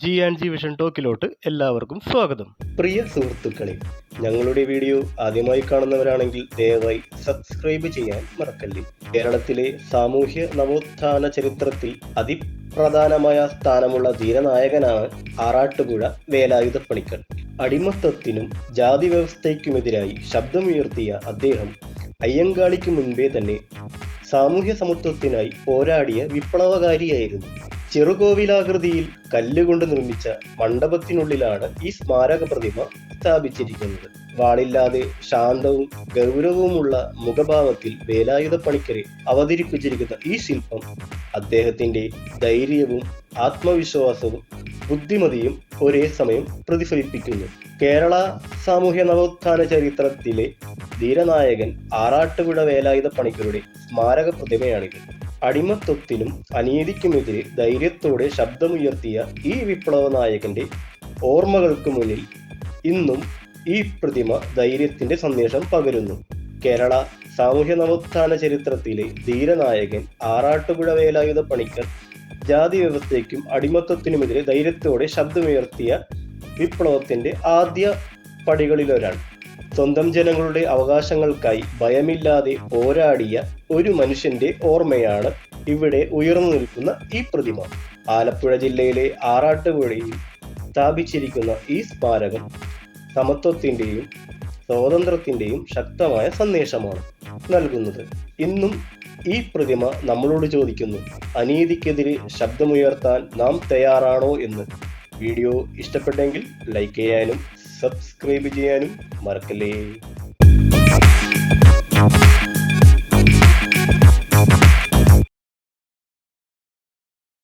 G&G vision ടോക്കിലോട്ട് എല്ലാവർക്കും സ്വാഗതം. പ്രിയ സുഹൃത്തുക്കളെ, ഞങ്ങളുടെ വീഡിയോ ആദ്യമായി കാണുന്നവരാണെങ്കിൽ ദയവായി സബ്സ്ക്രൈബ് ചെയ്യാൻ മറക്കല്ലേ. കേരളത്തിലെ സാമൂഹ്യ നവോത്ഥാന ചരിത്രത്തിൽ അതിപ്രധാനമായ സ്ഥാനമുള്ള ധീരനായകനാണ് ആറാട്ടുപുഴ വേലായുധ പണിക്കർ. അടിമത്തത്തിനും ജാതി വ്യവസ്ഥയ്ക്കുമെതിരായി ശബ്ദമുയർത്തിയ അദ്ദേഹം അയ്യങ്കാളിക്ക് മുൻപേ തന്നെ സാമൂഹ്യ സമത്വത്തിനായി പോരാടിയ വിപ്ലവകാരിയായിരുന്നു. ചെറുകോവിലാകൃതിയിൽ കല്ലുകൊണ്ട് നിർമ്മിച്ച മണ്ഡപത്തിനുള്ളിലാണ് ഈ സ്മാരക പ്രതിമ സ്ഥാപിച്ചിരിക്കുന്നത്. വാളില്ലാതെ ശാന്തവും ഗൗരവവുമുള്ള മുഖഭാവത്തിൽ വേലായുധ പണിക്കരെ അവതരിപ്പിച്ചിരിക്കുന്ന ഈ ശില്പം അദ്ദേഹത്തിന്റെ ധൈര്യവും ആത്മവിശ്വാസവും ബുദ്ധിമതിയും ഒരേ സമയം പ്രതിഫലിപ്പിക്കുന്നു. കേരള സാമൂഹ്യ നവോത്ഥാന ചരിത്രത്തിലെ ധീരനായകൻ ആറാട്ടുപുഴ വേലായുധ പണിക്കരുടെ സ്മാരക പ്രതിമയാണിത്. അടിമത്വത്തിനും അനീതിക്കുമെതിരെ ധൈര്യത്തോടെ ശബ്ദമുയർത്തിയ ഈ വിപ്ലവ നായകന്റെ ഓർമ്മകൾക്ക് മുന്നിൽ ഇന്നും ഈ പ്രതിമ ധൈര്യത്തിന്റെ സന്ദേശം പകരുന്നു. കേരള സാമൂഹ്യ നവോത്ഥാന ചരിത്രത്തിലെ ധീരനായകൻ ആറാട്ടുപുഴ വേലായുധ പണിക്കർ ജാതി വ്യവസ്ഥയ്ക്കും അടിമത്വത്തിനുമെതിരെ ധൈര്യത്തോടെ ശബ്ദമുയർത്തിയ വിപ്ലവത്തിന്റെ ആദ്യ പടികളിലൊരാൾ. സ്വന്തം ജനങ്ങളുടെ അവകാശങ്ങൾക്കായി ഭയമില്ലാതെ പോരാടിയ ഒരു മനുഷ്യന്റെ ഓർമ്മയാണ് ഇവിടെ ഉയർന്നു നിൽക്കുന്ന ഈ പ്രതിമ. ആലപ്പുഴ ജില്ലയിലെ ആറാട്ടുപുഴയിൽ സ്ഥാപിച്ചിരിക്കുന്ന ഈ സ്മാരകം സമത്വത്തിന്റെയും സ്വാതന്ത്ര്യത്തിന്റെയും ശക്തമായ സന്ദേശമാണ് നൽകുന്നത്. ഇന്നും ഈ പ്രതിമ നമ്മളോട് ചോദിക്കുന്നു, അനീതിക്കെതിരെ ശബ്ദമുയർത്താൻ നാം തയ്യാറാണോ എന്ന്. വീഡിയോ ഇഷ്ടപ്പെട്ടെങ്കിൽ ലൈക്ക് ചെയ്യാനും സബ്സ്ക്രൈബ് ചെയ്യാനും മറക്കല്ലേ.